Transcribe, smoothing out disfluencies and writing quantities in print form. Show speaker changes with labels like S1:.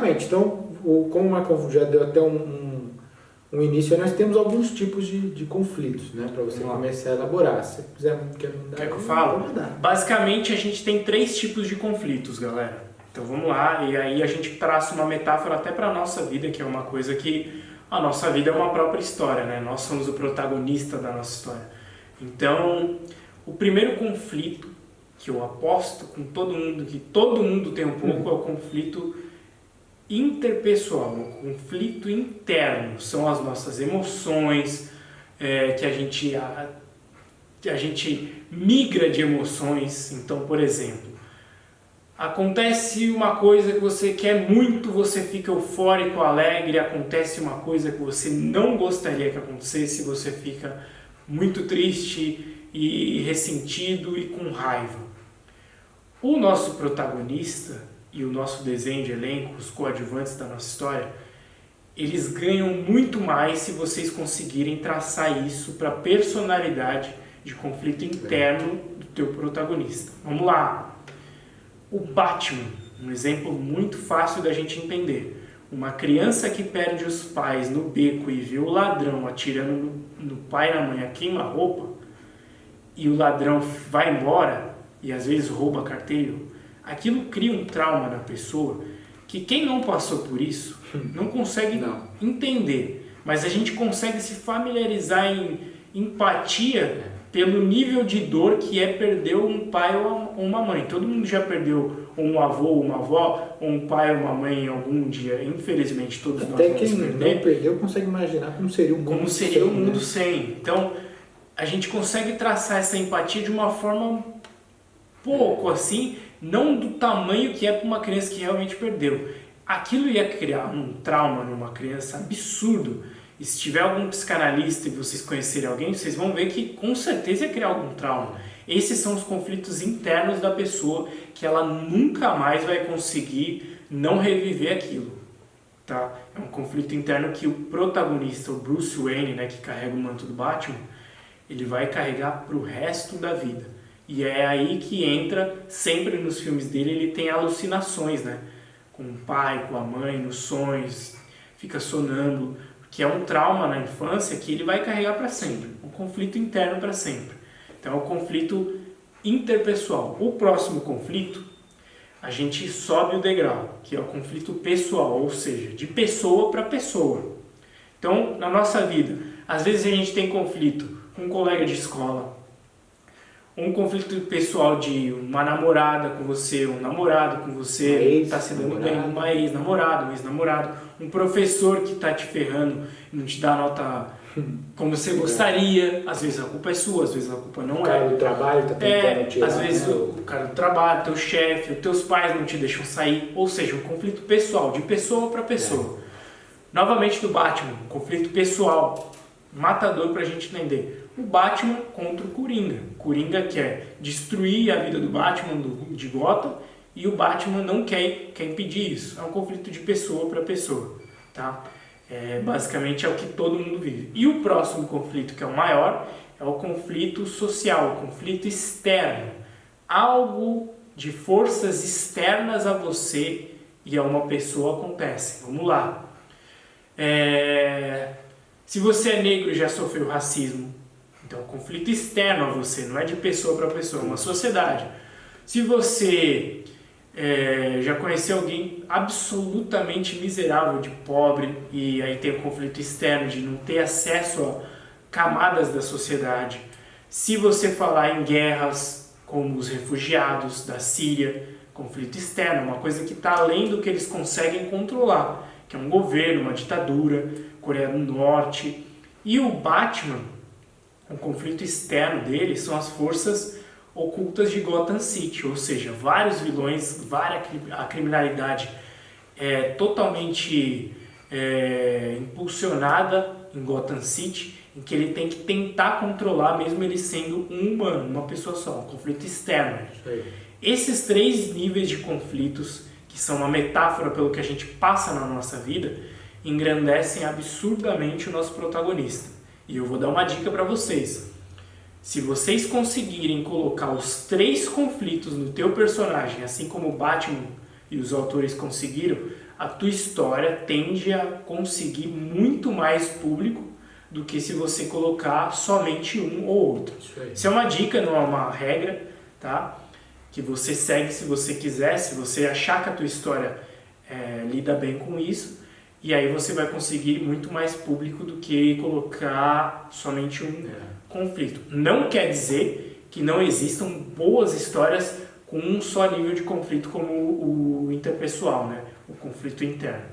S1: Basicamente, então, como o Marcão já deu até um início, nós temos alguns tipos de conflitos, né? Para você começar a elaborar. Se você quiser mandar,
S2: quer que eu falo?
S1: Mandar.
S2: Basicamente, a gente tem 3 tipos de conflitos, galera. Então vamos lá, e aí a gente traça uma metáfora até para a nossa vida, que é uma coisa que a nossa vida é uma própria história, né? Nós somos o protagonista da nossa história. Então, o primeiro conflito que eu aposto com todo mundo, que todo mundo tem um pouco, é o conflito interpessoal, o conflito interno. São as nossas emoções, que a gente migra de emoções. Então, por exemplo, acontece uma coisa que você quer muito, você fica eufórico, alegre. Acontece uma coisa que você não gostaria que acontecesse, você fica muito triste e ressentido e com raiva. O nosso protagonista e o nosso desenho de elenco, os coadjuvantes da nossa história, eles ganham muito mais se vocês conseguirem traçar isso para a personalidade de conflito interno do teu protagonista. Vamos lá! O Batman, um exemplo muito fácil da gente entender. Uma criança que perde os pais no beco e vê o ladrão atirando no pai e na mãe a queima-roupa, e o ladrão vai embora e às vezes rouba carteiro, aquilo cria um trauma na pessoa que quem não passou por isso não consegue entender. Mas a gente consegue se familiarizar em empatia pelo nível de dor que é perder um pai ou uma mãe. Todo mundo já perdeu um avô ou uma avó, ou um pai ou uma mãe algum dia. Infelizmente, todos nós
S1: até quem não perdeu consegue imaginar como seria o mundo
S2: sem. Então, a gente consegue traçar essa empatia de uma forma pouco assim, não do tamanho que é para uma criança que realmente perdeu. Aquilo ia criar um trauma numa criança absurdo. E se tiver algum psicanalista e vocês conhecerem alguém, vocês vão ver que com certeza ia criar algum trauma. Esses são os conflitos internos da pessoa, que ela nunca mais vai conseguir não reviver aquilo. Tá? É um conflito interno que o protagonista, o Bruce Wayne, né, que carrega o manto do Batman, ele vai carregar para o resto da vida. E é aí que entra, sempre nos filmes dele, ele tem alucinações, né? Com o pai, com a mãe, nos sonhos, fica sonâmbulo, que é um trauma na infância que ele vai carregar para sempre, um conflito interno para sempre. Então é o conflito interpessoal. O próximo conflito, a gente sobe o degrau, que é o conflito pessoal, ou seja, de pessoa para pessoa. Então, na nossa vida, às vezes a gente tem conflito com um colega de escola, um conflito pessoal de uma namorada com você, um namorado com você, está se dando bem, uma ex-namorada, um ex-namorado, um professor que está te ferrando, não te dá nota como você gostaria, às vezes a culpa é sua, às vezes a culpa não é.
S1: O cara do trabalho está tentando tirar.
S2: Às vezes o cara do trabalho, teu chefe, os teus pais não te deixam sair, ou seja, um conflito pessoal, de pessoa para pessoa. Novamente do Batman, um conflito pessoal, matador para a gente entender. O Batman contra o Coringa. Coringa quer destruir a vida do Batman de Gotham e o Batman não quer impedir isso. É um conflito de pessoa para pessoa. Tá? Basicamente é o que todo mundo vive. E o próximo conflito, que é o maior, é o conflito social, o conflito externo. Algo de forças externas a você e a uma pessoa acontece. Vamos lá. Se você é negro e já sofreu racismo, então, conflito externo a você, não é de pessoa para pessoa, é uma sociedade. Se você já conheceu alguém absolutamente miserável, de pobre, e aí tem o conflito externo de não ter acesso a camadas da sociedade. Se você falar em guerras, como os refugiados da Síria, conflito externo, uma coisa que está além do que eles conseguem controlar, que é um governo, uma ditadura, Coreia do Norte. E o Batman, o conflito externo dele são as forças ocultas de Gotham City, ou seja, vários vilões, a criminalidade totalmente impulsionada em Gotham City, em que ele tem que tentar controlar, mesmo ele sendo um humano, uma pessoa só, um conflito externo. Esses 3 níveis de conflitos, que são uma metáfora pelo que a gente passa na nossa vida, engrandecem absurdamente o nosso protagonista. E eu vou dar uma dica para vocês. Se vocês conseguirem colocar os 3 conflitos no teu personagem, assim como o Batman e os autores conseguiram, a tua história tende a conseguir muito mais público do que se você colocar somente um ou outro. Isso é uma dica, não é uma regra, tá? Que você segue se você quiser, se você achar que a tua história lida bem com isso, e aí você vai conseguir muito mais público do que colocar somente um conflito. Não quer dizer que não existam boas histórias com um só nível de conflito como o interpessoal, né? O conflito interno.